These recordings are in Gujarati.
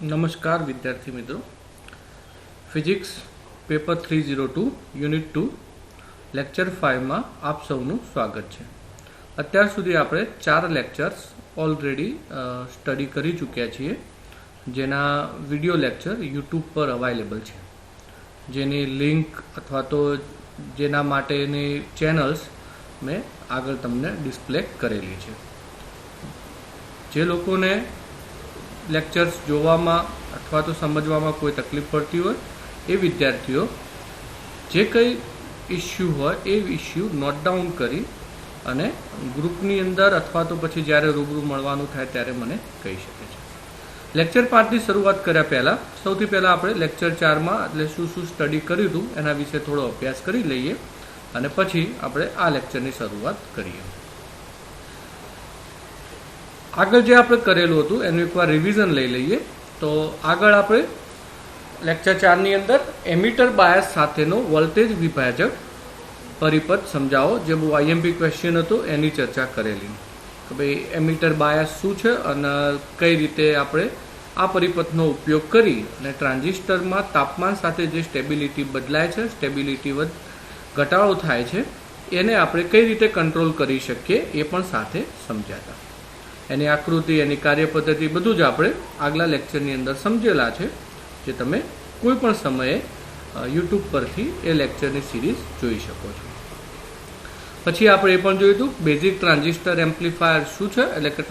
નમસ્કાર વિદ્યાર્થી મિત્રો, ફિઝિક્સ પેપર 302 યુનિટ 2 લેક્ચર 5માં આપ સૌનું સ્વાગત છે. અત્યાર સુધી આપણે 4 લેક્ચર્સ ઓલરેડી સ્ટડી કરી ચૂક્યા છીએ, જેના વિડીયો લેક્ચર યુટ્યુબ પર અવાઇલેબલ છે, જેની લિંક અથવા તો જેના માટેની ચેનલ્સ મેં આગળ તમને ડિસ્પ્લે કરેલી છે. જે લોકોને લેક્ચર્સ જોવામાં અથવા તો સમજવામાં કોઈ તકલીફ પડતી હોય એ વિદ્યાર્થીઓ જે કંઈ ઇસ્યુ હોય એ ઇસ્યુ નોટ ડાઉન કરી અને ગ્રુપની અંદર અથવા તો પછી જ્યારે રૂબરૂ મળવાનું થાય ત્યારે મને કહી શકે છે. લેક્ચર 5ની શરૂઆત કર્યા પહેલાં સૌથી પહેલાં આપણે લેક્ચર 4માં એટલે શું સ્ટડી કર્યું હતું એના વિશે થોડો અભ્યાસ કરી લઈએ અને પછી આપણે આ લેક્ચરની શરૂઆત કરીએ. આગળ જે આપણે કરેલું હતું એનું એકવાર રિવિઝન લઈ લઈએ. તો આગળ આપણે લેક્ચર 4ની અંદર એમીટર બાયસ સાથેનો વોલ્ટેજ વિભાજક પરિપથ સમજાવો, જે બહુ આઈએમપી ક્વેશ્ચન હતો એની ચર્ચા કરેલી કે ભાઈ એમીટર બાયસ શું છે અને કઈ રીતે આપણે આ પરિપથનો ઉપયોગ કરી અને ટ્રાન્ઝિસ્ટરમાં તાપમાન સાથે જે સ્ટેબિલિટી બદલાય છે, સ્ટેબિલિટી ઘટાડો થાય છે, એને આપણે કઈ રીતે કંટ્રોલ કરી શકીએ એ પણ સાથે સમજાતા. એની આકૃતિ, એની કાર્યપદ્ધતિ બધું જ આપણે આગલા લેક્ચરની અંદર સમજેલા છે, જે તમે કોઈ પણ સમયે યુટ્યુબ પરથી એ લેક્ચરની સિરીઝ જોઈ શકો છો. પછી આપણે એ પણ જોયું હતું બેઝિક ટ્રાન્ઝિસ્ટર એમ્પ્લીફાયર શું છે, એટલે કે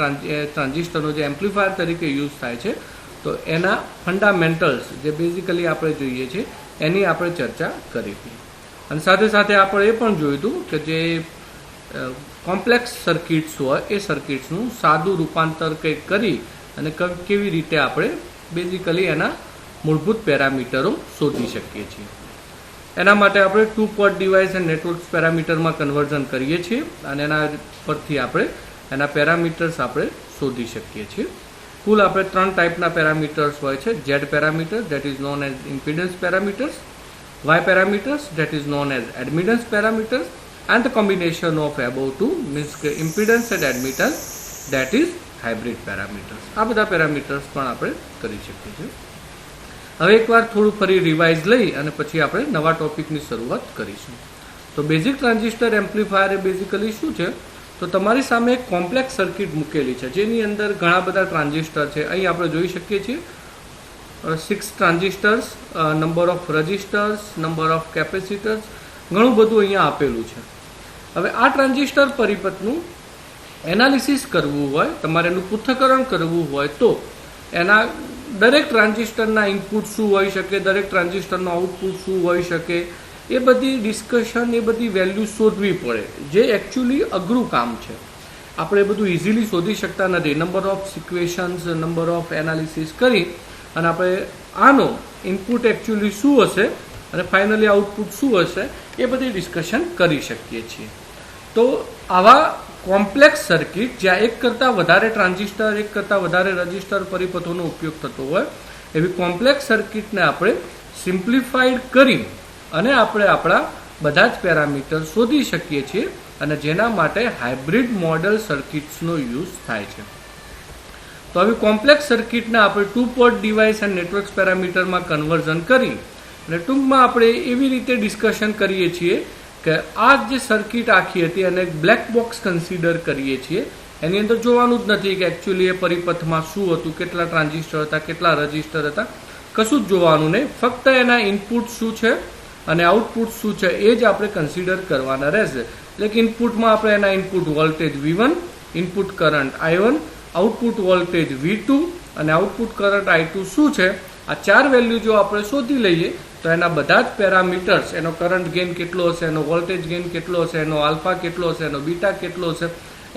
ટ્રાન્ઝિસ્ટરનો જે એમ્પ્લીફાયર તરીકે યુઝ થાય છે તો એના ફંડામેન્ટલ્સ જે બેઝિકલી આપણે જોઈએ છીએ એની આપણે ચર્ચા કરી હતી. અને સાથે સાથે આપણે એ પણ જોયું હતું કે જે કોમ્પ્લેક્સ સર્કિટ્સ હોય એ સર્કિટ્સનું સાદું રૂપાંતર કંઈક કરી અને કેવી રીતે આપણે બેઝિકલી એના મૂળભૂત પેરામીટરો શોધી શકીએ છીએ. એના માટે આપણે 2 પોર્ટ ડિવાઇસ એન્ડ નેટવર્ક્સ પેરામીટરમાં કન્વર્ઝન કરીએ છીએ અને એના પરથી આપણે એના પેરામીટર્સ આપણે શોધી શકીએ છીએ. કુલ આપણે 3 ટાઈપના પેરામીટર્સ હોય છે: Z parameter, that is known as impedance parameters; Y parameters, that is known as admittance parameters; and the combination of above two means impedance and admittance, that is hybrid parameters. આ બધા પેરામીટર્સ પણ આપણે કરી શકીએ છીએ. હવે એકવાર થોડું ફરી રિવાઇઝ લઈ અને પછી આપણે નવા ટોપિકની શરૂઆત કરીશું. તો બેઝિક ટ્રાન્ઝિસ્ટર એમ્પ્લીફાયર એ બેઝિકલી શું છે? તો તમારી સામે એક કોમ્પ્લેક્સ સર્કિટ મૂકેલી છે, જેની અંદર ઘણા બધા ટ્રાન્ઝિસ્ટર છે. અહીં આપણે જોઈ શકીએ છીએ 6 transistors, number of registers, number of capacitors, ઘણું બધું અહીંયા આપેલું છે. હવે આ ટ્રાન્ઝિસ્ટર પરિપથનું એનાલિસિસ કરવું હોય, તમારે એનું પૃથ્થકરણ કરવું હોય તો એના દરેક ટ્રાન્ઝિસ્ટરના ઇનપુટ શું હોઈ શકે, દરેક ટ્રાન્ઝિસ્ટરનું આઉટપુટ શું હોઈ શકે, એ બધી ડિસ્કશન, એ બધી વેલ્યુ શોધવી પડે, જે એકચ્યુઅલી અઘરું કામ છે. આપણે એ બધું ઇઝીલી શોધી શકતા નથી. Number of equations, number of analysis કરી અને આપણે આનો ઇનપુટ એકચ્યુઅલી શું હશે અને ફાઇનલી આઉટપુટ શું હશે એ બધી ડિસ્કશન કરી શકીએ છીએ. તો આવા કોમ્પ્લેક્સ સર્કિટ જ્યાં એક કરતાં વધારે ટ્રાન્ઝિસ્ટર, એક કરતાં વધારે રજિસ્ટર પરિપથોનો ઉપયોગ થતો હોય, એવી કોમ્પ્લેક્સ સર્કિટને આપણે સિમ્પ્લિફાઈડ કરી અને આપણે આપણા બધા જ પેરામીટર શોધી શકીએ છીએ અને જેના માટે હાઇબ્રિડ મોડેલ સર્કિટ્સનો યુઝ થાય છે. તો આવી કોમ્પ્લેક્સ સર્કિટને આપણે 2 પોર્ટ ડિવાઇસ એન્ડ નેટવર્ક્સ પેરામીટરમાં કન્વર્ઝન કરી અને ટૂંકમાં આપણે એવી રીતે ડિસ્કશન કરીએ છીએ કે આ જે સર્કિટ આખી હતી એને બ્લેક બોક્સ કન્સિડર કરીએ છીએ. એની અંદર જોવાનું જ નથી કે એકચ્યુઅલી એ પરિપથમાં શું હતું, કેટલા ટ્રાન્ઝિસ્ટર હતા, કેટલા રજિસ્ટર હતા, કશું જ જોવાનું નહીં. ફક્ત એના ઇનપુટ શું છે અને આઉટપુટ શું છે એ જ આપણે કન્સિડર કરવાના રહેશે. એટલે કે ઇનપુટમાં આપણે એના input voltage V1, input current I1, output voltage V2 અને આઉટપુટ કરંટ I2 શું છે, આ 4 વેલ્યુ જો આપણે શોધી લઈએ તો એના બધા જ પેરામીટર્સ, એનો કરંટ ગેઇન કેટલો હશે, એનો વોલ્ટેજ ગેઇન કેટલો હશે, એનો આલ્ફા કેટલો હશે, એનો બીટા કેટલો હશે,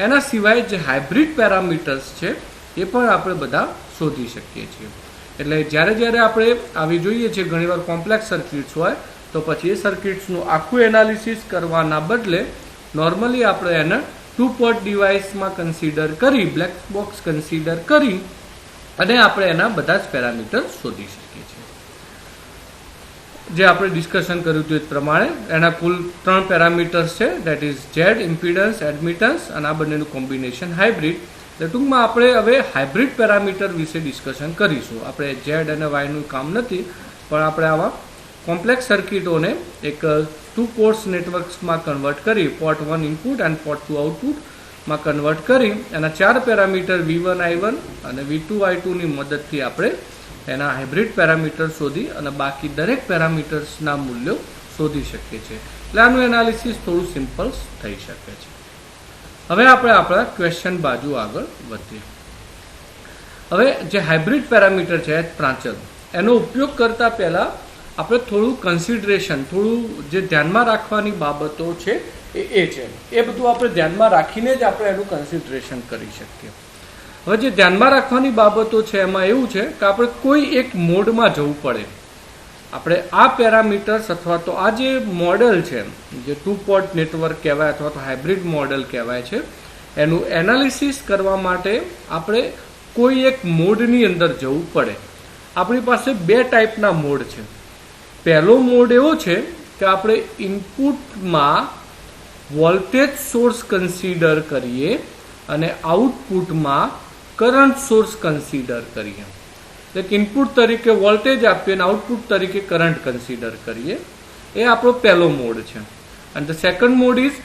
એના સિવાય જે હાઇબ્રિડ પેરામીટર્સ છે એ પણ આપણે બધા શોધી શકીએ છીએ. એટલે જ્યારે આપણે આવી જોઈએ છીએ ઘણીવાર કોમ્પ્લેક્સ સર્કિટ્સ હોય તો પછી એ સર્કિટ્સનું આખું એનાલિસિસ કરવાના બદલે નોર્મલી આપણે એને 2 પોર્ટ ડિવાઇસમાં કન્સિડર કરી, બ્લેક બોક્સ કન્સિડર કરી અને આપણે એના બધા જ પેરામીટર શોધી શકીએ છીએ. જે આપણે ડિસ્કશન કર્યું હતું એ પ્રમાણે એના કુલ 3 પેરામીટર્સ છે, that is Z, impedance, admittance અને આ બંનેનું કોમ્બિનેશન હાઇબ્રિડ. એટલે ટૂંકમાં આપણે હવે હાઇબ્રિડ પેરામીટર વિશે ડિસ્કશન કરીશું. આપણે ઝેડ અને વાયનું કામ નથી, પણ આપણે આવા કોમ્પ્લેક્સ સર્કિટોને એક 2 પોર્ટ્સ નેટવર્ક્સમાં કન્વર્ટ કરી, પોર્ટ 1 ઇનપુટ અને પોર્ટ 2 આઉટપુટમાં કન્વર્ટ કરી એના 4 પેરામીટર V1 I1 અને V2 I2 ની મદદથી આપણે એના હાઇબ્રિડ પેરામીટર શોધી અને બાકી દરેક પેરામીટર્સના મૂલ્યો શોધી શકીએ છીએ. એટલે આનું એનાલિસિસ થોડું સિમ્પલ થઈ શકે છે. હવે આપણે આપણા ક્વેશ્ચન બાજુ આગળ વધીએ. હવે જે હાઇબ્રિડ પેરામીટર છે પ્રાંચલ, એનો ઉપયોગ કરતા પહેલા આપણે થોડું કન્સિડરેશન, થોડું જે ધ્યાનમાં રાખવાની બાબતો છે એ છે, એ બધું આપણે ધ્યાનમાં રાખીને જ આપણે એનું કન્સિડરેશન કરી શકીએ. હવે જે ધ્યાનમાં રાખવાની બાબતો છે એમાં એવું છે કે આપણે કોઈ એક મોડમાં જવું પડે. આપણે આ પેરામીટર્સ અથવા તો આ જે મોડેલ છે, જે 2 પોર્ટ નેટવર્ક કહેવાય અથવા તો હાઇબ્રિડ મોડેલ કહેવાય છે, એનું એનાલિસિસ કરવા માટે આપણે કોઈ એક મોડની અંદર જવું પડે. આપણી પાસે 2 ટાઈપના મોડ છે. પહેલો મોડ એવો છે કે આપણે ઇનપુટમાં વોલ્ટેજ સોર્સ કન્સિડર કરીએ અને આઉટપુટમાં કરંટ સોર્સ કન્સિડર કરીએ. એટલે ઇનપુટ તરીકે વોલ્ટેજ આપીએ અને આઉટપુટ તરીકે કરંટ કન્સિડર કરીએ. એ આપણો પહેલો મોડ છે. અને the second mode is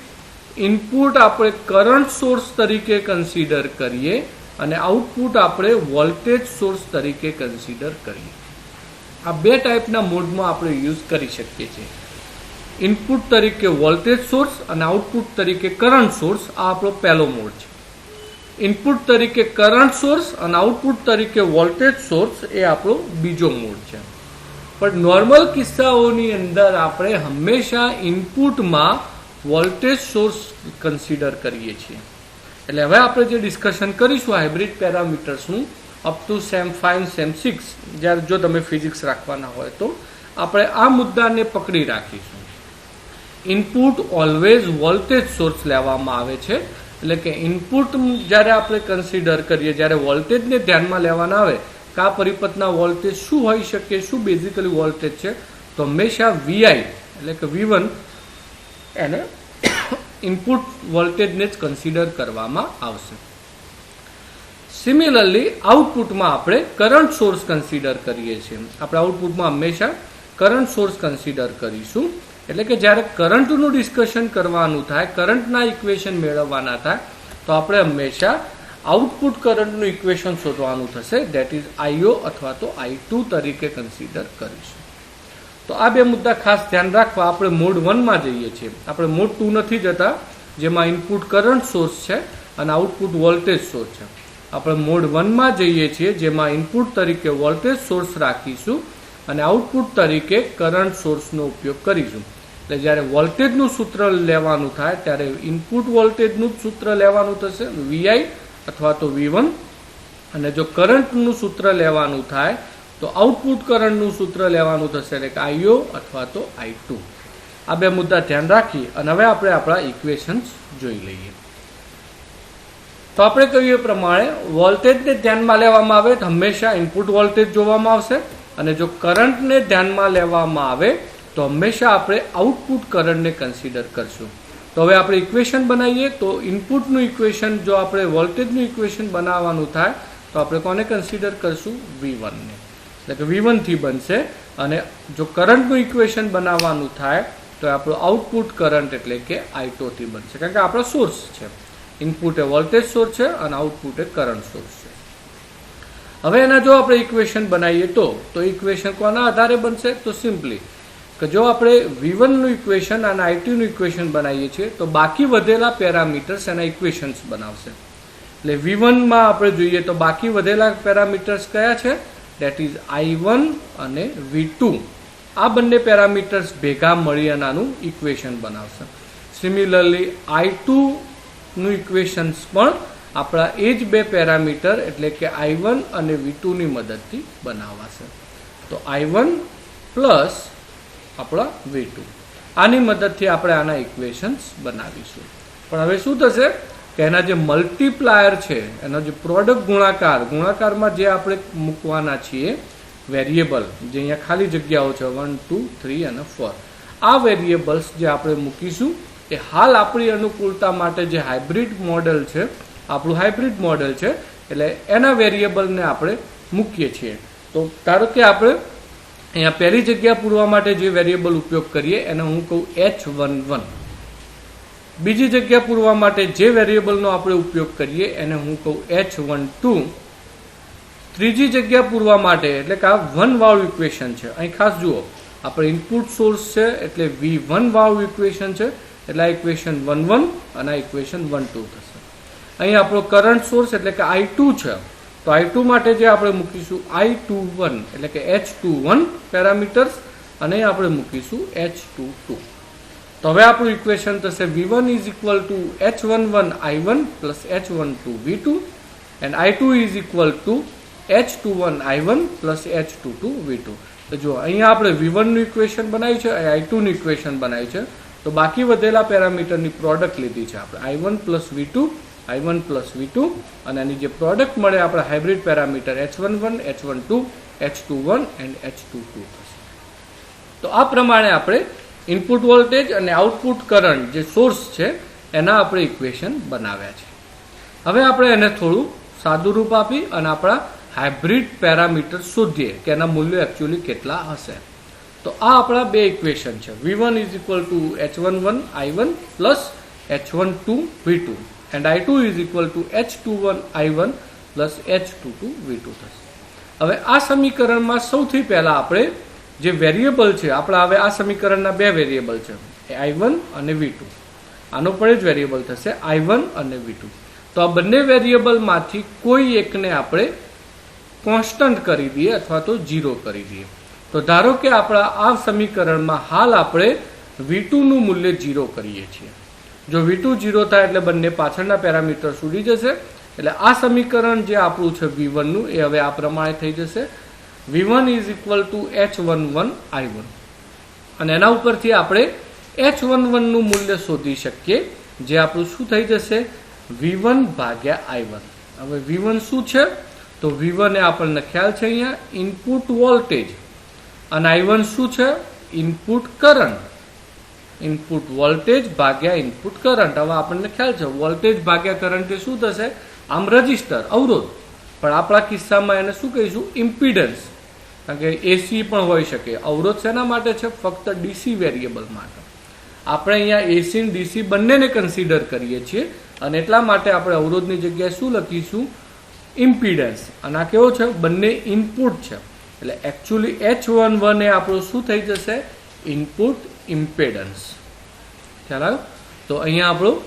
input આપણે કરંટ સોર્સ તરીકે કન્સિડર કરીએ અને આઉટપુટ આપણે વોલ્ટેજ સોર્સ તરીકે કન્સિડર કરીએ. આ 2 ટાઈપના મોડમાં આપણે યુઝ કરી શકીએ છીએ. ઇનપુટ તરીકે વોલ્ટેજ સોર્સ અને આઉટપુટ તરીકે કરંટ સોર્સ, આ આપણો પહેલો મોડ છે. ઇનપુટ તરીકે કરંટ સોર્સ અને આઉટપુટ તરીકે વોલ્ટેજ સોર્સ એ આપણો બીજો મોડ છે. પણ નોર્મલ કિસ્સાઓની અંદર આપણે હંમેશા ઇનપુટમાં વોલ્ટેજ સોર્સ કન્સિડર કરીએ છીએ. એટલે હવે આપણે જે ડિસ્કશન કરીશું હાઇબ્રિડ પેરામીટર્સનું અપ ટુ સેમ 5 સેમ 6, જ્યારે જો તમે ફિઝિક્સ રાખવાના હોય તો આપણે આ મુદ્દાને પકડી રાખીશું. ઇનપુટ ઓલવેઝ વોલ્ટેજ સોર્સ લેવામાં આવે છે. એટલે કે ઇનપુટ જ્યારે આપણે કન્સિડર કરીએ, જ્યારે વોલ્ટેજને ધ્યાનમાં લેવાના આવે કે આ પરિપથના વોલ્ટેજ શું હોઈ શકે, શું બેઝિકલી વોલ્ટેજ છે, તો હંમેશા VI એટલે કે V1 એને ઇનપુટ વોલ્ટેજને જ કન્સિડર કરવામાં આવશે. સિમિલરલી આઉટપુટમાં આપણે કરંટ સોર્સ કન્સિડર કરીએ છીએ. આપણે આઉટપુટમાં હંમેશા કરંટ સોર્સ કન્સિડર કરીશું. એટલે કે જ્યારે કરંટનું ડિસ્કશન કરવાનું થાય, કરંટના ઇક્વેશન મેળવવાના થાય, તો આપણે હંમેશા આઉટપુટ કરંટનું ઇક્વેશન શોધવાનું થશે, દેટ ઇઝ IO અથવા તો I2 તરીકે કન્સિડર કરીશું. તો આ 2 મુદ્દા ખાસ ધ્યાન રાખવા. આપણે મોડ 1 માં જઈએ છીએ, આપણે મોડ 2 નથી જતા, જેમાં ઇનપુટ કરંટ સોર્સ છે અને આઉટપુટ વોલ્ટેજ સોર્સ છે. આપણે મોડ 1 માં જઈએ છીએ, જેમાં ઇનપુટ તરીકે વોલ્ટેજ સોર્સ રાખીશું અને આઉટપુટ તરીકે કરંટ સોર્સનો ઉપયોગ કરીશું. એટલે જ્યારે વોલ્ટેજનું સૂત્ર લેવાનું થાય ત્યારે ઇનપુટ વોલ્ટેજનું જ સૂત્ર લેવાનું થશે, VI અથવા તો V1, અને જો કરંટનું સૂત્ર લેવાનું થાય તો આઉટપુટ કરંટનું સૂત્ર લેવાનું થશે, એટલે કે IO અથવા તો I2. આ 2 મુદ્દા ધ્યાન રાખી અને હવે આપણે આપણા ઇક્વેશન્સ જોઈ લઈએ. તો આપણે કહ્યું એ પ્રમાણે વોલ્ટેજને ધ્યાનમાં લેવામાં આવે તો હંમેશા ઇનપુટ વોલ્ટેજ જોવામાં આવશે, અને જો કરંટને ધ્યાનમાં લેવામાં આવે તો હંમેશા આપણે આઉટપુટ કરંટને કન્સિડર કરશું. તો હવે આપણે ઇક્વેશન બનાવીએ. તો ઇનપુટનું ઇક્વેશન, જો આપણે વોલ્ટેજનું ઇક્વેશન બનાવવાનું થાય તો આપણે કોને કન્સિડર કરશું? V1 ને. એટલે કે V1 થી બનશે. અને જો કરંટનું ઇક્વેશન બનાવવાનું થાય તો આપણું આઉટપુટ કરંટ એટલે કે I2 થી બનશે, કારણ કે આપણો સોર્સ છે. ઇનપુટ એ વોલ્ટેજ સોર્સ છે અને આઉટપુટ એ કરંટ સોર્સ છે. હવે એના જો આપણે ઇક્વેશન બનાવીએ તો ઇક્વેશન કોના આધારે બનશે? તો સિમ્પલી કે જો આપણે V1 નું ઇક્વેશન અને I2 નું ઇક્વેશન બનાવીએ છીએ તો બાકી વધેલા પેરામીટર્સ એના ઇક્વેશન્સ બનાવશે. એટલે V1 માં આપણે જોઈએ તો બાકી વધેલા પેરામીટર્સ કયા છે? દેટ ઇઝ I1 અને V2. આ બંને પેરામીટર્સ ભેગા મળી અને આનું ઇક્વેશન બનાવશે. સિમિલરલી I2 નું ઇક્વેશન્સ પણ આપણા એ જ 2 પેરામીટર એટલે કે I1 અને V2 ની મદદથી બનાવાશે. તો I1 પ્લસ આપણા V2, આની મદદથી આપણે આના ઇક્વેશન્સ બનાવીશું. પણ હવે શું થશે કે એના જે મલ્ટીપ્લાયર છે, એનો જે પ્રોડક્ટ ગુણાકારમાં જે આપણે મૂકવાના છીએ વેરિયેબલ, જે અહીંયા ખાલી જગ્યાઓ છે 1, 2, 3 અને 4, આ વેરિયેબલ્સ જે આપણે મૂકીશું એ હાલ આપણી અનુકૂળતા માટે જે હાઇબ્રિડ મોડેલ છે આપણું હાઇબ્રિડ મોડેલ છે એટલે એના વેરિયેબલને આપણે મૂકીએ છીએ. તો ધારો કે આપણે અહીંયા પહેલી જગ્યા પૂરવા માટે જે વેરિયેબલ ઉપયોગ કરીએ એને હું કહું H11. બીજી જગ્યા પૂરવા માટે જે વેરિયેબલનો આપણે ઉપયોગ કરીએ એને હું કહું H12. ત્રીજી જગ્યા પૂરવા માટે એટલે કે આ 1 વાળું ઇક્વેશન છે. અહીં ખાસ જુઓ, આપણે ઇનપુટ સોર્સ છે એટલે V1 વાળું ઇક્વેશન છે એટલે આ ઇક્વેશન 11 અને આ ઇક્વેશન 12 થશે. અહીં આપણો કરંટ સોર્સ એટલે કે I2 છે તો I2 માટે જે આપણે મૂકીશું I21 એટલે કે H21 પેરામીટર્સ અને આપણે મૂકીશું H22. તો હવે આપણું ઇક્વેશન થશે V1 is equal to H11 I1 plus H12 V2 and I2 is equal to H21 I1 plus H22 V2. તો જો અહીંયા આપણે V1 નું ઇક્વેશન બનાવ્યું છે, I2 નું ઇક્વેશન બનાવ્યું છે, તો બાકી વધેલા પેરામીટરની પ્રોડક્ટ લીધી છે આપણે I1 plus V2, I1 plus V2 અને એની જે પ્રોડક્ટ મળે આપણે hybrid parameter H11, H12, H21 and H22 થશે. તો આ પ્રમાણે આપણે ઇનપુટ વોલ્ટેજ અને આઉટપુટ કરંટ જે સોર્સ છે એના આપણે ઇક્વેશન બનાવ્યા છે. હવે આપણે એને થોડું સાદું રૂપ આપી અને આપણા હાઇબ્રિડ પેરામીટર શોધીએ કે એના મૂલ્યો એકચ્યુઅલી કેટલા હશે. તો આ આપણા બે ઇક્વેશન છે. V1 is equal to H11 I1 plus H12 V2 and I2 is equal to H21 I1 plus H22 V2 થશે. હવે આ સમીકરણમાં સૌથી પહેલા આપણે જે વેરિયેબલ છે આપણા, હવે આ સમીકરણના બે વેરિયેબલ છે I1 અને V2. આનો પણ જ વેરિયેબલ થશે I1 અને V2. તો આ બંને વેરિયેબલમાંથી કોઈ એકને આપણે કોન્સ્ટન્ટ કરી દઈએ અથવા તો 0 કરી દઈએ. તો ધારો કે આપણા આ સમીકરણમાં હાલ આપણે V2 નું મૂલ્ય 0 કરીએ છીએ. જો V2 0 થાય એટલે બંને પાછળના પેરામીટર ઉડી જશે. એટલે આ સમીકરણ જે આપણું છે V1 નું એ હવે આ પ્રમાણે થઈ જશે V1 is equal to H11 I1 અને એના ઉપરથી આપણે H11 નું મૂલ્ય શોધી શકીએ જે આપણું શું થઈ જશે V1 ભાગ્યા I1. હવે V1 શું છે તો V1 એ આપણને ખ્યાલ છે અહીંયા ઇનપુટ વોલ્ટેજ અને I1 શું છે ઇનપુટ કરંટ. ઇનપુટ વોલ્ટેજ ભાગ્યા ઇનપુટ કરંટ. હવે આપણને ખ્યાલ છે વોલ્ટેજ ભાગ્યા કરંટ એ શું થશે આમ રજીસ્ટર અવરોધ, પણ આપણા કિસ્સામાં એને શું કહીશું ઇમ્પિડન્સ, કારણ કે એસી પણ હોઈ શકે. અવરોધ શેના માટે છે ફક્ત ડીસી વેરિયેબલ માટે. આપણે અહીંયા એસી અને ડીસી બંનેને કન્સિડર કરીએ છીએ અને એટલા માટે આપણે અવરોધની જગ્યાએ શું લખીશું ઇમ્પિડન્સ. અને આ કેવો છે બંને ઇનપુટ છે એટલે એકચ્યુઅલી H11 એ આપણું શું થઈ જશે ઇનપુટ ઇમ્પિડન્સ. ખ્યાલ આવ્યો? તો અહીંયા આપણું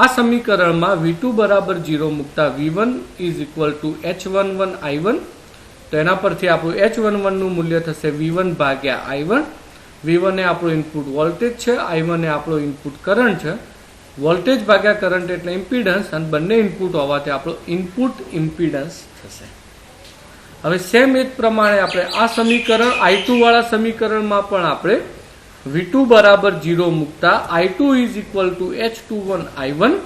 આ સમીકરણમાં V2 બરાબર 0 મૂકતા V1 is equal to H11 I1. તો એના પરથી આપણું H11 નું મૂલ્ય થશે V1 ભાગ્યા I1. V1 એ આપણું ઇનપુટ વોલ્ટેજ છે, I1 એ આપણો ઇનપુટ કરંટ છે. વોલ્ટેજ ભાગ્યા કરંટ એટલે ઇમ્પિડન્સ અને બંને ઇનપુટ હોવાથી આપણો ઇનપુટ ઇમ્પિડન્સ થશે. હવે સેમ એ જ પ્રમાણે આપણે આ સમીકરણ I2 વાળા સમીકરણમાં પણ આપણે V2 બરાબર 0 મૂકતા I2 is equal to H21 I1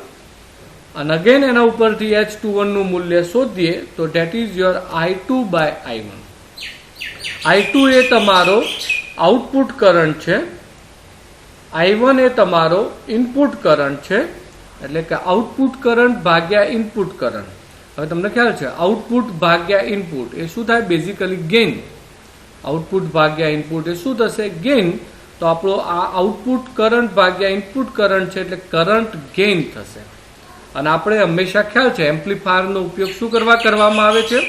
અને અગેન એના ઉપરથી H21 નું મૂલ્ય શોધીએ તો that is your I2 by I1. I2 એ તમારો આઉટપુટ કરંટ છે, I1 એ તમારો ઇનપુટ કરંટ છે એટલે કે આઉટપુટ કરંટ ભાગ્યા ઇનપુટ કરંટ. હવે તમને ખ્યાલ છે આઉટપુટ ભાગ્યા ઇનપુટ એ શું થાય બેઝિકલી ગેઇન. આઉટપુટ ભાગ્યા ઇનપુટ એ શું થશે ગેઇન. તો આપણો આ આઉટપુટ કરંટ ભાગ્યા ઇનપુટ કરંટ છે એટલે કરંટ ગેઇન થશે. અને આપણે હંમેશા ખ્યાલ છે એમ્પ્લીફાયરનો ઉપયોગ શું કરવામાં આવે છે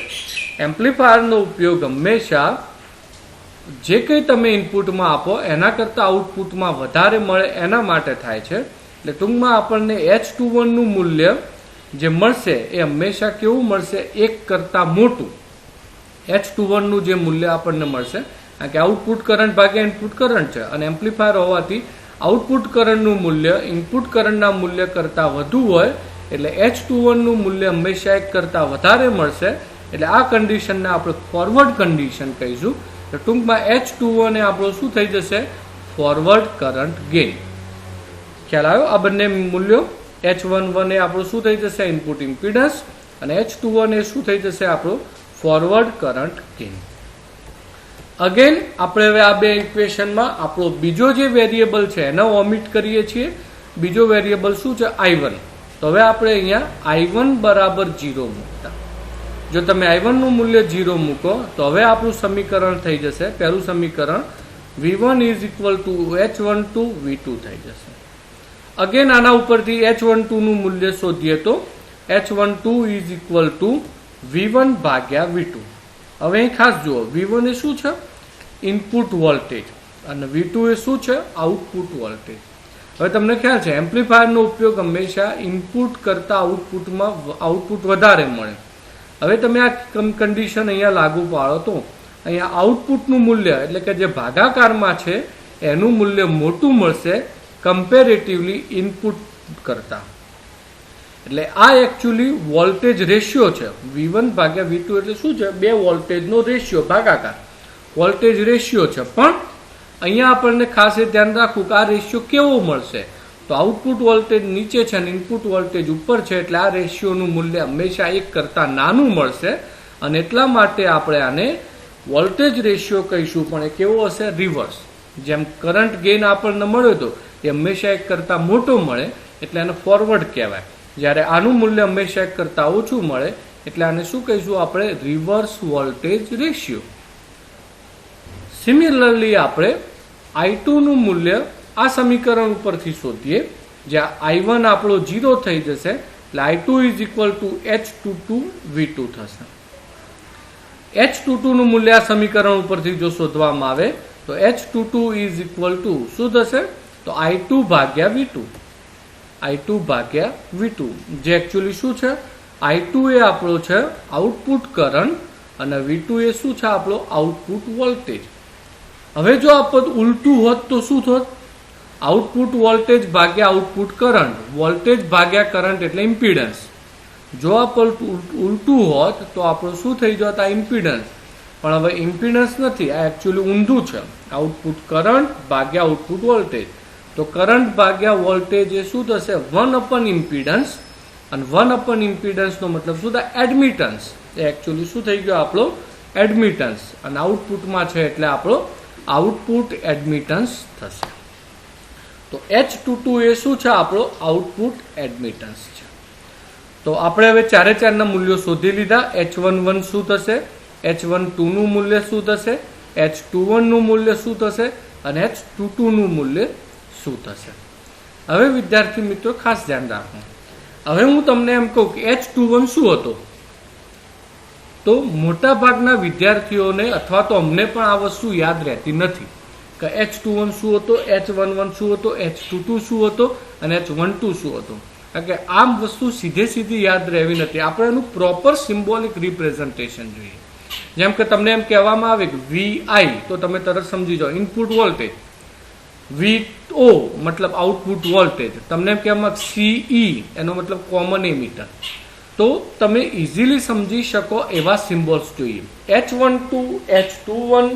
એમ્પ્લીફાયરનો ઉપયોગ હંમેશા જે કંઈ તમે ઇનપુટમાં આપો એના કરતાં આઉટપુટમાં વધારે મળે એના માટે થાય છે. એટલે ટૂંકમાં આપણને H21 નું મૂલ્ય જે મળશે એ હંમેશા કેવું મળશે 1 કરતાં મોટું. H21 નું જે મૂલ્ય આપણને મળશે કારણ કે આઉટપુટ કરંટ ભાગ્યા ઇનપુટ કરંટ છે અને એમ્પ્લીફાયર હોવાથી આઉટપુટ કરંટનું મૂલ્ય ઇનપુટ કરંટના મૂલ્ય કરતાં વધુ હોય એટલે H21 નું મૂલ્ય હંમેશા 1 કરતાં વધારે મળશે. એટલે આ કન્ડિશનને આપણે ફોરવર્ડ કન્ડિશન કહીશું. તો ટૂંકમાં H21 એ આપણું શું થઈ જશે ફોરવર્ડ કરંટ ગેઇન. ખ્યાલ આવ્યો? આ બંને મૂલ્યો H11 એ આપણું શું થઈ જશે ઇનપુટ ઇમ્પિડન્સ અને H21 એ શું થઈ જશે આપણું ફોરવર્ડ કરંટ ગેઇન. અગેન આપણે હવે આ બે ઇક્વેશનમાં આપણો બીજો જે વેરિયેબલ છે એને ઓમિટ કરીએ છીએ. બીજો વેરિયેબલ શું છે I1. તો હવે આપણે અહીંયા I1 બરાબર 0 મૂકતા, જો તમે I1 નું મૂલ્ય 0 મૂકો તો હવે આપણું સમીકરણ થઈ જશે, પહેલું સમીકરણ V1 is equal to H12 V2 થઈ જશે. અગેન આના ઉપરથી H12 નું મૂલ્ય શોધીએ તો H12 is equal to V1 ભાગ્યા V2. હવે અહીં ખાસ જુઓ, V1 એ શું છે? ઇનપુટ વોલ્ટેજ, અને V2 એ શું છે? Output voltage. હવે તમને ખ્યાલ છે એમ્પ્લીફાયરનો ઉપયોગ હંમેશા ઇનપુટ કરતા આઉટપુટ વધારે મળે. હવે તમે આ કન્ડિશન અહીંયા લાગુ પાડો તો અહીંયા આઉટપુટનું મૂલ્ય એટલે કે જે ભાગાકારમાં છે એનું મૂલ્ય મોટું મળશે કમ્પેરેટિવલી ઇનપુટ કરતા. એટલે આ એકચ્યુઅલી વોલ્ટેજ રેશિયો છે. V1 ભાગ્યા V2 એટલે શું છે? બે વોલ્ટેજનો રેશિયો, ભાગાકાર વોલ્ટેજ રેશિયો છે. પણ અહીંયા આપણને ખાસ એ ધ્યાન રાખવું કે આ રેશિયો કેવો મળશે. તો આઉટપુટ વોલ્ટેજ નીચે છે અને ઇનપુટ વોલ્ટેજ ઉપર છે, એટલે આ રેશિયોનું મૂલ્ય હંમેશા 1 કરતાં નાનું મળશે, અને એટલા માટે આપણે આને વોલ્ટેજ રેશિયો કહીશું. પણ એ કેવો હશે? રિવર્સ. જેમ કરંટ ગેઇન આપણને મળ્યો હતો એ હંમેશા 1 કરતાં મોટો મળે એટલે આને ફોરવર્ડ કહેવાય. જ્યારે આનું મૂલ્ય હંમેશા 1 કરતાં ઓછું મળે એટલે આને શું કહીશું આપણે? Reverse voltage ratio. સિમિલરલી આપણે I2 નું મૂલ્ય આ સમીકરણ ઉપરથી શોધીએ, જ્યાં I1 આપણો 0 થઈ જશે એટલે I2 is equal to H22 V2 થશે. H22 નું મૂલ્ય આ સમીકરણ ઉપરથી જો શોધવામાં આવે તો H22 ઇઝ ઇક્વલ ટુ શું થશે? તો I2 ભાગ્યા V2. I2 ભાગ્યા V2 જે એકચ્યુઅલી શું છે? I2 એ આપણો છે આઉટપુટ કરંટ અને V2 એ શું છે? આપણો આઉટપુટ વોલ્ટેજ. હવે જો આ પદ ઉલટું હોત તો શું થોત? આઉટપુટ વોલ્ટેજ ભાગ્યા આઉટપુટ કરંટ, વોલ્ટેજ ભાગ્યા કરંટ એટલે ઇમ્પિડન્સ. જો આ પદ ઉલટું હોત તો આપણું શું થઈ જત? આ ઇમ્પિડન્સ. પણ હવે ઇમ્પિડન્સ નથી, આ એકચ્યુઅલી ઊંધું છે. આઉટપુટ કરંટ ભાગ્યા આઉટપુટ વોલ્ટેજ. તો કરંટ ભાગ્યા વોલ્ટેજ એ શું થશે? 1 અપન ઇમ્પિડન્સ, અને 1 અપન ઇમ્પિડન્સનો મતલબ શું થાય? એડમિટન્સ. એ એકચ્યુઅલી શું થઈ ગયો? આપણો એડમિટન્સ. અને આઉટપુટમાં છે એટલે આપણો આઉટપુટ એડમિટન્સ થશે. તો H22 એ શું છે? આપણો આઉટપુટ એડમિટન્સ છે. તો આપણે હવે ચારે ચારના મૂલ્યો શોધી લીધા. H11 શું થશે? H12 નું મૂલ્ય શું થશે? H21 નું મૂલ્ય શું થશે? અને H22 નું મૂલ્ય શું થશે? હવે વિદ્યાર્થી મિત્રો ખાસ ધ્યાન રાખો. હવે હું તમને એમ કહું કે H21 શું હતો? તો મોટા ભાગના વિદ્યાર્થીઓને અથવા તો અમને પણ આ વસ્તુ યાદ રહેતી નથી કે H21 શું હતો, H11 શું હતો, H22 શું હતો અને H12 શું હતો. કારણ કે આમ વસ્તુ સીધી યાદ રહેવી નથી. આપણે એનું પ્રોપર સિમ્બોલિક રિપ્રેઝન્ટેશન જોઈએ. જેમ કે તમને એમ કહેવામાં આવે કે VI તો તમે તરત સમજી જાઓ ઇનપુટ વોલ્ટેજ, VO મતલબ આઉટપુટ વોલ્ટેજ, તમને એમ કહેવામાં CE એનો મતલબ કોમન એમીટર. તો તમે ઇઝીલી સમજી શકો એવા સિમ્બોલ્સ જોઈએ. H12, H21,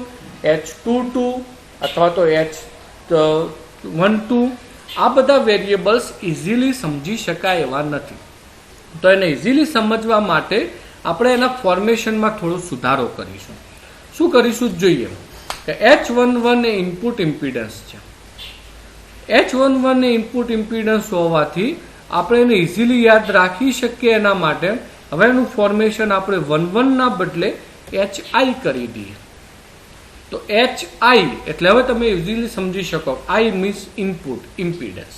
H22 અથવા તો H12 આ બધા વેરિયેબલ્સ ઇઝીલી સમજી શકાય એવા નથી. તો એને ઇઝીલી સમજવા માટે આપણે એના ફોર્મેશનમાં થોડો સુધારો કરીશું. શું કરીશું જોઈએ કે H11 એ ઇનપુટ ઇમ્પિડન્સ છે. H11 એ ઇનપુટ ઇમ્પિડન્સ હોવાથી આપણે એને ઇઝીલી યાદ રાખી શકીએ એના માટે હવે એનું ફોર્મેશન આપણે 11 ના બદલે HI કરી દઈએ. તો HI એટલે હવે તમે ઇઝીલી સમજી શકો, I મીન્સ ઇનપુટ ઇમ્પિડન્સ.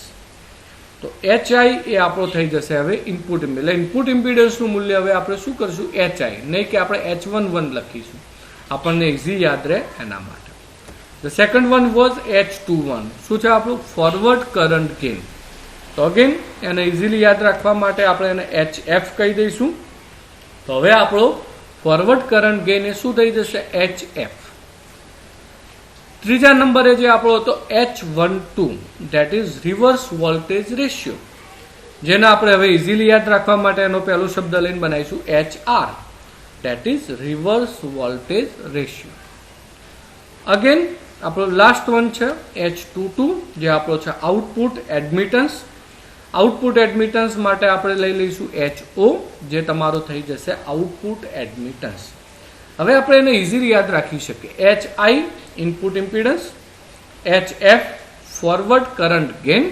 તો HI એ આપણો થઈ જશે હવે ઇનપુટ ઇમ્પિડન્સ. એટલે ઇનપુટ ઇમ્પિડન્સનું મૂલ્ય હવે આપણે શું કરીશું? HI, નહીં કે આપણે H11 લખીશું. આપણને ઇઝી યાદ રહે એના માટે. The second one was H21. શું છે આપણું? Forward current gain. તો અગેન એને ઇઝીલી યાદ રાખવા માટે આપણે એને HF કહી દઈશું. તો હવે આપણો ફોરવર્ડ કરંટ ગેઇન એ શું થઈ જશે? HF. ત્રીજા નંબરે જે આપણો હતો H12, that is reverse voltage ratio, જેને આપણે હવે ઇઝીલી યાદ રાખવા માટે એનો પહેલો શબ્દ લઈને બનાવીશું HR, that is reverse voltage ratio. Again આપણો લાસ્ટ વન છે H22, જે આપણો છે આઉટપુટ એડમિટન્સ. આઉટપુટ એડમિટન્સ માટે આપણે લઈ લઈશું HO, જે તમારો થઈ જશે આઉટપુટ એડમિટન્સ. હવે આપણે એને ઇઝીલી યાદ રાખી શકીએ. HI input impedance, HF forward current gain,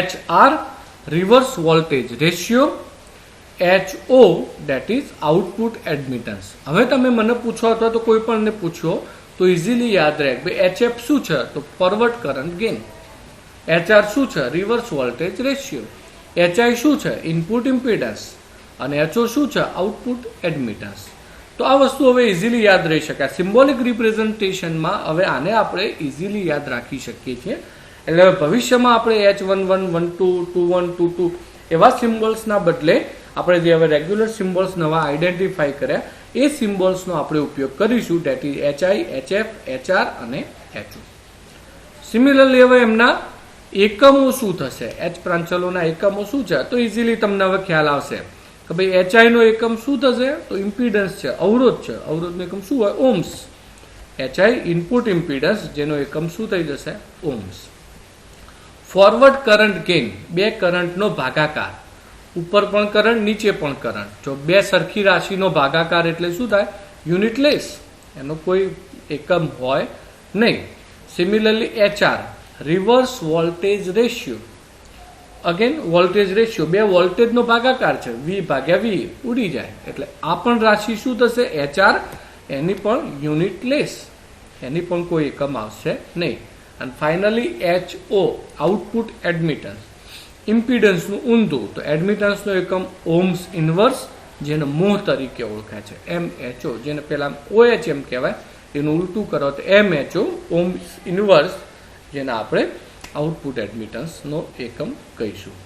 HR reverse voltage ratio HO, that is output admittance. હવે તમે મને પૂછો અથવા તો કોઈ પણ ને પૂછો તો ઇઝીલી યાદ રહે કે HF શું છે તો ફોરવર્ડ કરંટ ગેઇન, HR શું છે રિવર્સ વોલ્ટેજ રેશિયો, HI શું છે ઇનપુટ ઇમ્પિડન્સ અને HO શું છે આઉટપુટ એડમિટન્સ. તો આ વસ્તુ હવે ઇઝીલી યાદ રહી શકે. સિમ્બોલિક રિપ્રેઝન્ટેશનમાં હવે આને આપણે ઇઝીલી યાદ રાખી શકીએ છીએ. એટલે ભવિષ્યમાં આપણે H11, 12, 21, 22 એવા સિમ્બોલ્સના બદલે આપણે જે હવે રેગ્યુલર સિમ્બોલ્સ નવા આઈડેન્ટિફાઈ કર્યા એ સિમ્બોલ્સનો આપણે ઉપયોગ કરીશું. That is HI, HF, HR અને HO. સિમિલરલી હવે એમના એકમો શું થશે, H પ્રાંચલોના એકમો શું છે તો ઇઝીલી તમને હવે ખ્યાલ આવશે કે ભાઈ HI નો એકમ શું થશે તો ઇમ્પિડન્સ છે, અવરોધ છે. અવરોધનો એકમ શું હોય ઓહ્મ્સ. HI ઇનપુટ ઇમ્પિડન્સ જેનો એકમ શું થઈ જશે ઓહ્મ્સ. ફોરવર્ડ કરંટ ગેઇન બે કરંટનો ભાગાકાર, ઉપર પણ કરંટ નીચે પણ કરંટ. જો બે સરખી રાશિનો ભાગાકાર એટલે શું થાય યુનિટ લેસ, એનો કોઈ એકમ હોય નહીં. Similarly HR reverse voltage ratio, again voltage ratio બે વોલ્ટેજનો ભાગાકાર છે, V ભાગ્યા V ઉડી જાય એટલે આ પણ રાશિ શું થશે HR, એની પણ યુનિટ લેસ, એની પણ કોઈ એકમ આવશે નહીં. અને ફાઇનલી HO આઉટપુટ એડમિટન્સ, ઇમ્પિડન્સનું ઊંધું તો એડમિટન્સનો એકમ ઓહ્મ્સ ઇન્વર્સ જેને મોહ તરીકે ઓળખાય છે, MHO જેને પહેલા OH એમ કહેવાય એનું ઉલટું કરો તો MHO ઓહ્મ્સ ઇન્વર્સ જેને આપણે આઉટપુટ એડમિટન્સનો એકમ કહીશું.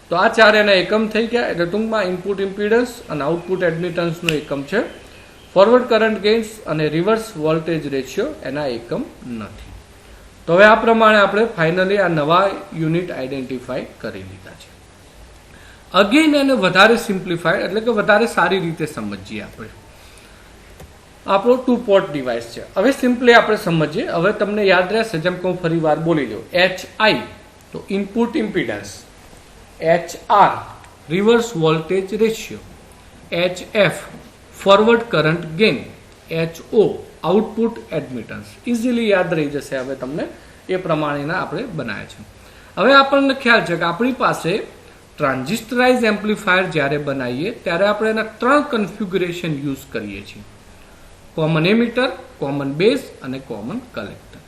તો આ ચાર એના એકમ થઈ ગયા. એટલે ટૂંકમાં ઇનપુટ ઇમ્પિડન્સ અને આઉટપુટ એડમિટન્સનો એકમ છે. ફોરવર્ડ કરંટ ગેઇન્સ અને રિવર્સ વોલ્ટેજ રેશિયો એના એકમ નથી. તો હવે આ પ્રમાણે આપણે ફાઇનલી આ નવા યુનિટ આઈડેન્ટિફાઈ કરી લીધા છે. અગેન એને વધારે સિમ્પ્લિફાઈડ એટલે કે વધારે સારી રીતે સમજીએ આપણે. આપણો 2 પોર્ટ ડિવાઇસ છે. હવે સિમ્પલી આપણે સમજીએ. હવે તમને યાદ રહેશે જેમ કે હું ફરી વાર બોલી લઉં. HI તો input impedance, HR reverse voltage ratio, HF forward current gain, HO output admittance. Easily યાદ રહી જશે હવે તમને. એ પ્રમાણેના આપણે બનાવ્યા છે. હવે આપણને ખ્યાલ છે કે આપણી પાસે ટ્રાન્ઝિસ્ટરાઇઝ એમ્પ્લીફાયર જ્યારે બનાવીએ ત્યારે આપણે એના 3 કન્ફિગ્યુરેશન યુઝ કરીએ છીએ, કોમન એમિટર, કોમન બેઝ અને કોમન કલેક્ટર.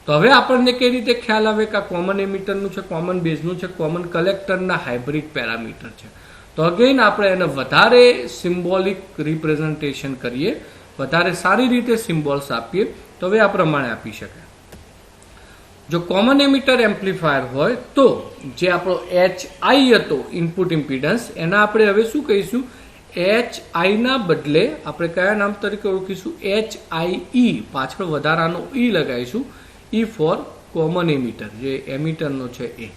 તો હવે આપણને કઈ રીતે ખ્યાલ આવે કે આ કોમન એમિટરનું છે, કોમન બેઝનું છે, કોમન કલેક્ટરના હાઇબ્રિડ પેરામીટર છે. તો અગેન આપણે એને વધારે સિમ્બોલિક રિપ્રેઝન્ટેશન કરીએ, વધારે સારી રીતે સિમ્બોલ્સ આપીએ તો હવે આ પ્રમાણે આપી શકાય. જો કોમન એમિટર એમ્પ્લીફાયર હોય તો જે આપણો HI હતો ઇનપુટ ઇમ્પિડન્સ એના આપણે હવે શું કહીશું HI ના બદલે આપણે કયા નામ તરીકે ઓળખીશું HIE, પાછળ વધારાનો E લગાવીશું, E ફોર કોમન એમિટર જે એમિટરનો છે એ.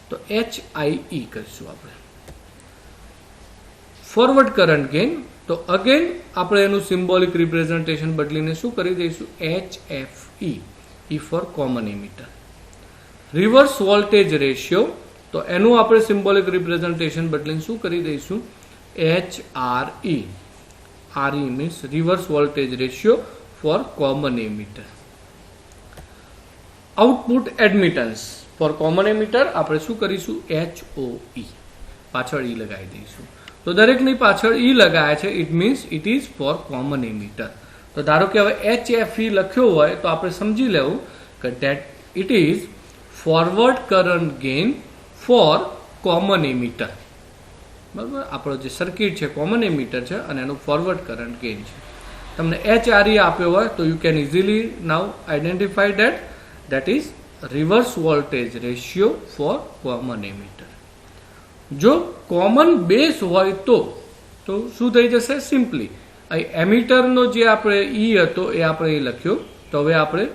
તો HIE કરીશું આપણે. ફોરવર્ડ કરંટ ગેઇન તો અગેન આપણે એનું સિમ્બોલિક રિપ્રેઝન્ટેશન બદલીને શું કરી દઈશું HFE, E for common emitter. Reverse voltage ratio તો એનું આપણે સિમ્બોલિક રિપ્રેઝન્ટેશન બદલીને શું કરી દઈશું HRE, RE means reverse voltage ratio for common emitter. Output admittance for common emitter આપણે શું કરીશું HOE, પાછળ E લગાવી દઈશું. તો દરેકની પાછળ E લગાયા છે, it means it is four common emitter. તો ધારો કે હવે HFE લખ્યો હોય તો આપણે સમજી લેવું કે that it is forward current gain for common emitter. બરાબર, આપણો જે સર્કિટ છે કોમન એમિટર છે અને એનું ફોરવર્ડ કરંટ ગેઇન છે. તમને HRE આપ્યો હોય તો you can easily now identify that is reverse voltage ratio for common emitter. જો કોમન બેઝ હોય તો શું થઈ જશે સિમ્પલી એમિટરનો જે આપણે E હતો એ આપણે અહીં લખ્યો. તો હવે આપણે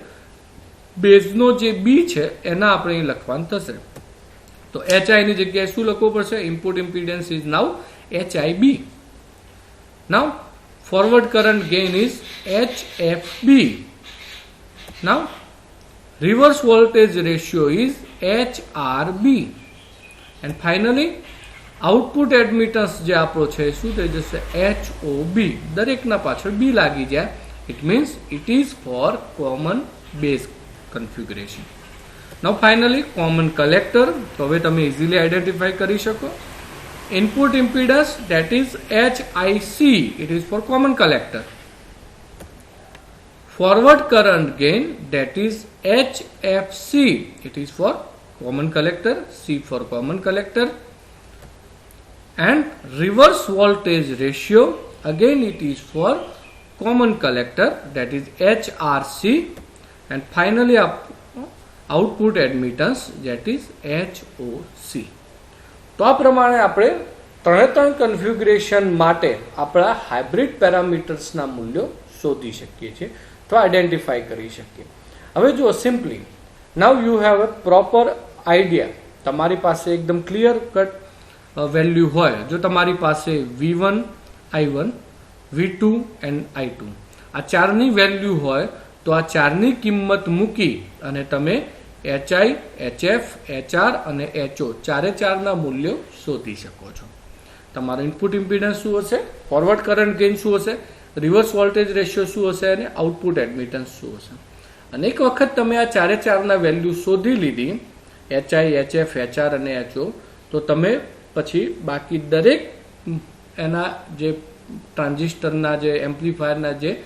બેઝનો જે B છે એના આપણે અહીં લખવાનું થશે. તો HI ની જગ્યાએ શું લખવું પડશે input impedance is now HIB. Now forward current gain is HFB. Now reverse voltage ratio is HRB. And finally output admittance જે આપણો છે શું થઈ જશે HOB. દરેકના પાછળ B લાગી જાય, it means it is four common base configuration. Now finally common collector, તો હવે તમે ઇઝીલી આઈડેન્ટિફાઈ કરી શકો. Input impedance that is HIC, it is for common collector. Forward current gain that is HFC, it is for common collector, C for common collector. And reverse voltage ratio, again it is for common collector, that is HRC. And finally output admittance, that is HOC. તો આ પ્રમાણે આપણે ત્રણે કન્ફિગ્યુરેશન માટે આપણા હાઇબ્રિડ પેરામીટર્સના મૂલ્યો શોધી શકીએ છીએ, તો આઈડેન્ટિફાઈ કરી શકીએ. હવે જુઓ, simply now you have a proper idea, તમારી પાસે એકદમ ક્લિયર કટ વેલ્યુ હોય, જો તમારી પાસે V1, I1, V2 and I2 આ ચારની વેલ્યુ હોય, તો આ ચારની કિંમત મૂકી અને તમે HI, HF, HR અને HO ચારના મૂલ્યો શોધી શકો છો. તમારો ઇનપુટ ઇમ્પિડન્સ શું હશે, ફોરવર્ડ કરંટ ગેઇન શું હશે, રિવર્સ વોલ્ટેજ રેશિયો શું હશે અને આઉટપુટ એડમિટન્સ શું હશે. અને એક વખત તમે આ ચારના વેલ્યુ શોધી લીધી, HI, HF, HR અને HO, તો તમે પછી બાકી દરેક એના જે ટ્રાન્ઝિસ્ટરના જે એમ્પ્લીફાયરના જે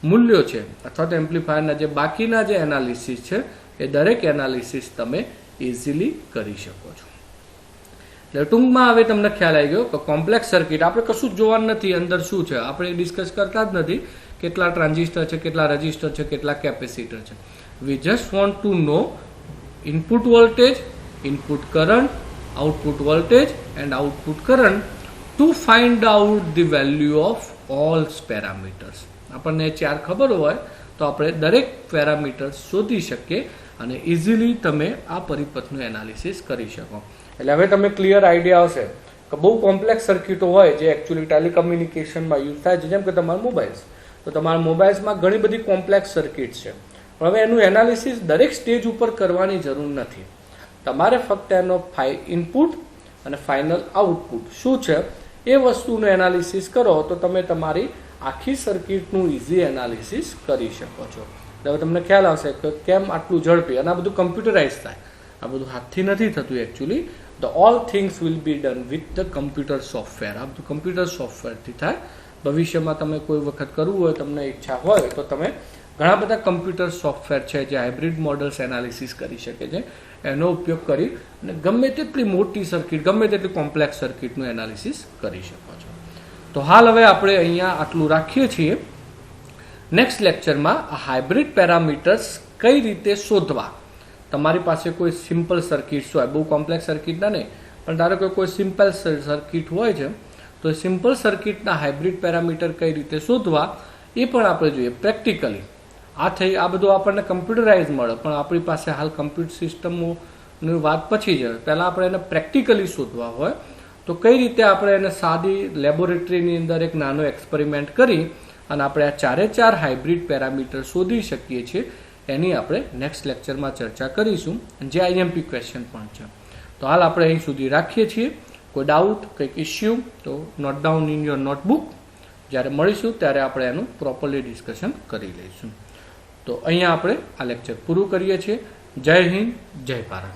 મૂલ્યો છે અથવા તો એમ્પ્લીફાયરના જે બાકીના જે એનાલિસિસ છે એ દરેક એનાલિસિસ તમે ઇઝીલી કરી શકો છો. એટલે ટૂંકમાં હવે તમને ખ્યાલ આવી ગયો કે કોમ્પ્લેક્સ સર્કિટ આપણે કશું જ જોવાનું નથી, અંદર શું છે આપણે ડિસ્કસ કરતા જ નથી, કેટલા ટ્રાન્ઝિસ્ટર છે, કેટલા રજિસ્ટર છે, કેટલા કેપેસિટર છે. We just want to know input voltage, input current, output voltage and output current to find out the value of all parameters. આપણને ચાર ખબર હોય તો આપણે દરેક પેરામીટર્સ શોધી શકીએ અને ઇઝીલી તમે આ પરિપથનું એનાલિસિસ કરી શકો. એટલે હવે તમે ક્લિયર આઈડિયા આવશે કે બહુ કોમ્પ્લેક્સ સર્કિટો હોય જે એકચ્યુઅલી ટેલિકમ્યુનિકેશનમાં યુઝ થાય છે, જેમ કે તમારા મોબાઈલ્સ, તો તમારા મોબાઈલ્સમાં ઘણી બધી કોમ્પ્લેક્સ સર્કિટ છે, પણ હવે એનું એનાલિસિસ દરેક સ્ટેજ ઉપર કરવાની જરૂર નથી. તમારે ફક્ત એનો ઇનપુટ અને ફાઇનલ આઉટપુટ શું છે એ વસ્તુનું એનાલિસિસ કરો તો તમે તમારી આખી સર્કિટનું ઇઝી એનાલિસિસ કરી શકો છો. હવે તમને ખ્યાલ આવશે કે કેમ આટલું ઝડપી, અને આ બધું કમ્પ્યુટરાઇઝ થાય, આ બધું હાથથી નથી થતું actually. The all things will be done with the computer software. આ બધું કમ્પ્યુટર સોફ્ટવેરથી થાય. ભવિષ્યમાં તમે કોઈ વખત કરવું હોય, તમને ઈચ્છા હોય તો તમે ઘણા બધા કમ્પ્યુટર સોફ્ટવેર છે જે હાઇબ્રિડ મોડલ્સ એનાલિસિસ કરી શકે છે, એનો ઉપયોગ કરી અને ગમે તેટલી મોટી સર્કિટ, ગમે તેટલી કોમ્પ્લેક્સ સર્કિટનું એનાલિસિસ કરી શકો છો. તો હાલ હવે આપણે અહીંયા આટલું રાખીએ છીએ. નેક્સ્ટ લેક્ચરમાં હાઇબ્રિડ પેરામીટર્સ કઈ રીતે શોધવા. તમારી પાસે કોઈ સિમ્પલ સર્કિટ્સ હોય, બહુ કોમ્પ્લેક્સ સર્કિટના નહીં, પણ ધારો કે કોઈ સિમ્પલ સર્કિટ હોય છે, તો સિમ્પલ સર્કિટના હાઇબ્રિડ પેરામીટર કઈ રીતે શોધવા એ પણ આપણે જોઈએ પ્રેક્ટિકલી. આ બધું આપણને કમ્પ્યુટરાઇઝ મળે, પણ આપણી પાસે હાલ કમ્પ્યુટર સિસ્ટમોની વાત પછી છે. પહેલાં આપણે એને પ્રેક્ટિકલી શોધવા હોય તો કઈ રીતે આપણે એને સાદી લેબોરેટરીની અંદર એક નાનો એક્સપેરિમેન્ટ કરી અને આપણે આ ચાર હાઇબ્રિડ પેરામીટર શોધી શકીએ છીએ, એની આપણે નેક્સ્ટ લેક્ચરમાં ચર્ચા કરીશું, જે IMP ક્વેશ્ચન પણ છે. તો હાલ આપણે અહીં સુધી રાખીએ છીએ. કોઈ ડાઉટ, કંઈક ઇસ્યુ તો note down in your notebook. જ્યારે મળીશું ત્યારે આપણે એનું પ્રોપરલી ડિસ્કશન કરી લઈશું. તો અહીંયા આપણે આ લેક્ચર પૂરું કરીએ છીએ. જય હિન્દ, જય ભારત.